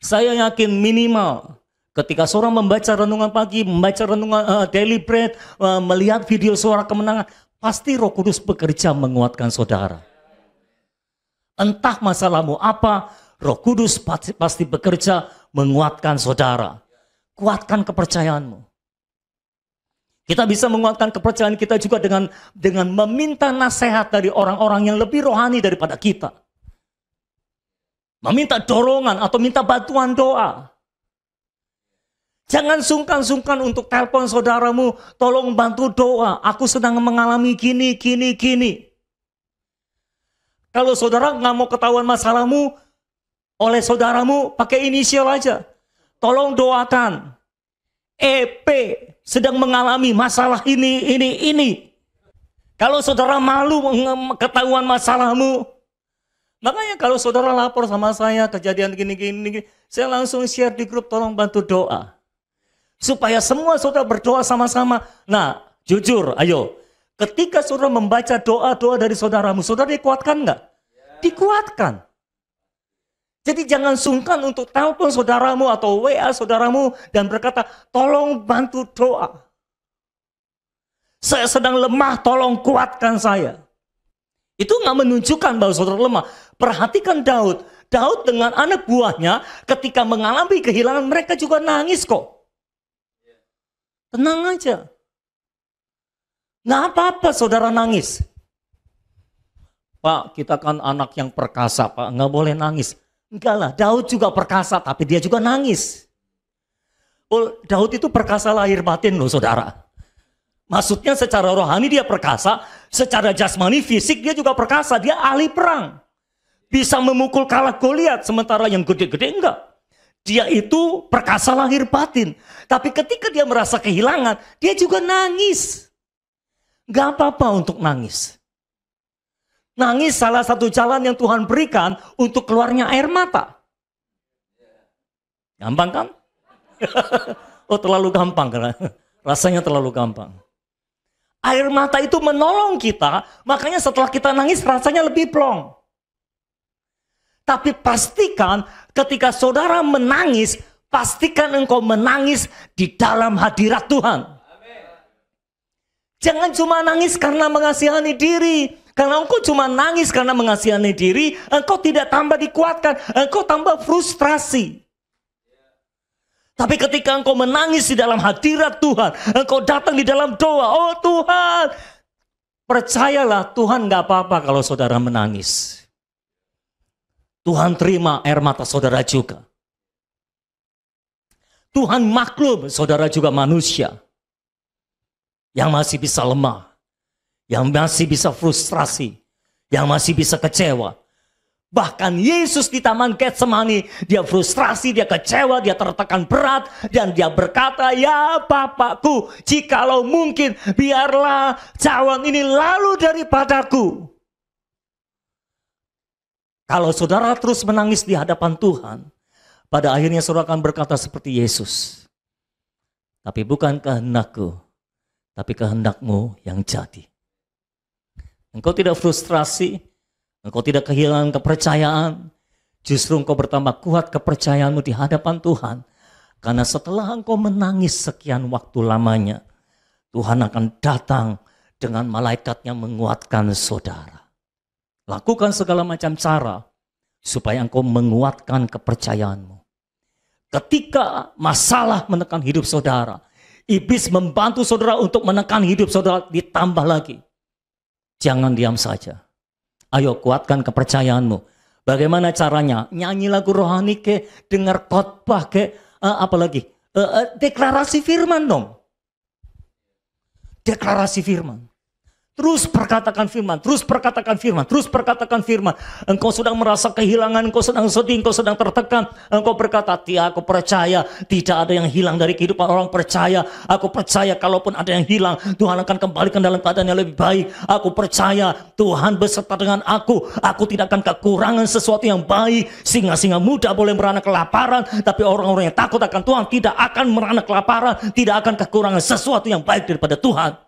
Saya yakin minimal ketika seorang membaca renungan pagi, membaca renungan daily bread, melihat video suara kemenangan, pasti Roh Kudus bekerja menguatkan saudara. Entah masalahmu apa, Roh Kudus pasti bekerja menguatkan saudara. Kuatkan kepercayaanmu. Kita bisa menguatkan kepercayaan kita juga dengan meminta nasihat dari orang-orang yang lebih rohani daripada kita. Meminta dorongan atau minta bantuan doa. Jangan sungkan-sungkan untuk telepon saudaramu, tolong bantu doa, aku sedang mengalami gini. Kalau saudara nggak mau ketahuan masalahmu oleh saudaramu, pakai inisial aja. Tolong doakan. EP sedang mengalami masalah ini. Kalau saudara malu ketahuan masalahmu, makanya kalau saudara lapor sama saya kejadian gini, saya langsung share di grup, tolong bantu doa. Supaya semua saudara berdoa sama-sama. Nah, jujur, ayo. Ketika saudara membaca doa-doa dari saudaramu, saudara dikuatkan nggak? Dikuatkan. Jadi jangan sungkan untuk telepon saudaramu atau WA saudaramu dan berkata, tolong bantu doa. Saya sedang lemah, tolong kuatkan saya. Itu nggak menunjukkan bahwa saudara lemah. Perhatikan Daud. Daud dengan anak buahnya ketika mengalami kehilangan, mereka juga nangis kok. Tenang aja. Nggak apa-apa saudara nangis. Pak, kita kan anak yang perkasa, Pak. Nggak boleh nangis. Enggak lah, Daud juga perkasa, tapi dia juga nangis. Oh, Daud itu perkasa lahir batin loh saudara. Maksudnya secara rohani dia perkasa, secara jasmani fisik dia juga perkasa, dia ahli perang. Bisa memukul kalah Goliat, sementara yang gede-gede enggak. Dia itu perkasa lahir batin. Tapi ketika dia merasa kehilangan, dia juga nangis. Enggak apa-apa untuk nangis. Nangis salah satu jalan yang Tuhan berikan untuk keluarnya air mata. Gampang kan? Oh terlalu gampang, rasanya terlalu gampang. Air mata itu menolong kita, makanya setelah kita nangis rasanya lebih plong. Tapi pastikan ketika saudara menangis, pastikan engkau menangis di dalam hadirat Tuhan. Jangan cuma nangis karena mengasihani diri. Karena engkau cuma nangis karena mengasihani diri, engkau tidak tambah dikuatkan, engkau tambah frustrasi. Tapi ketika engkau menangis di dalam hadirat Tuhan, engkau datang di dalam doa, oh Tuhan, percayalah Tuhan gak apa-apa kalau saudara menangis. Tuhan terima air mata saudara juga. Tuhan maklum saudara juga manusia yang masih bisa lemah. Yang masih bisa frustrasi, yang masih bisa kecewa. Bahkan Yesus di Taman Getsemani, dia frustrasi, dia kecewa, dia tertekan berat, dan dia berkata, ya Bapakku, jikalau mungkin, biarlah cawan ini lalu daripadaku. Kalau saudara terus menangis di hadapan Tuhan, pada akhirnya saudara akan berkata seperti Yesus. Tapi bukan kehendakku, tapi kehendakmu yang jadi. Engkau tidak frustrasi, engkau tidak kehilangan kepercayaan. Justru engkau bertambah kuat kepercayaanmu di hadapan Tuhan. Karena setelah engkau menangis sekian waktu lamanya, Tuhan akan datang dengan malaikatnya menguatkan saudara. Lakukan segala macam cara supaya engkau menguatkan kepercayaanmu. Ketika masalah menekan hidup saudara, iblis membantu saudara untuk menekan hidup saudara, ditambah lagi. Jangan diam saja. Ayo kuatkan kepercayaanmu. Bagaimana caranya? Nyanyi lagu rohani ke, dengar khotbah ke, apalagi deklarasi firman dong. Deklarasi firman. Terus perkatakan firman, terus perkatakan firman, terus perkatakan firman. Engkau sedang merasa kehilangan, engkau sedang sedih, engkau sedang tertekan. Engkau berkata, aku percaya tidak ada yang hilang dari kehidupan orang percaya. Aku percaya kalaupun ada yang hilang, Tuhan akan kembalikan dalam keadaan yang lebih baik. Aku percaya Tuhan beserta dengan aku. Aku tidak akan kekurangan sesuatu yang baik. Singa-singa muda boleh merana kelaparan, tapi orang-orang yang takut akan Tuhan tidak akan merana kelaparan, tidak akan kekurangan sesuatu yang baik daripada Tuhan.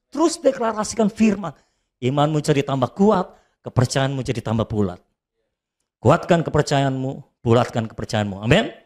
Terus deklarasikan firman. Imanmu jadi tambah kuat, kepercayaanmu jadi tambah bulat. Kuatkan kepercayaanmu, bulatkan kepercayaanmu. Amin.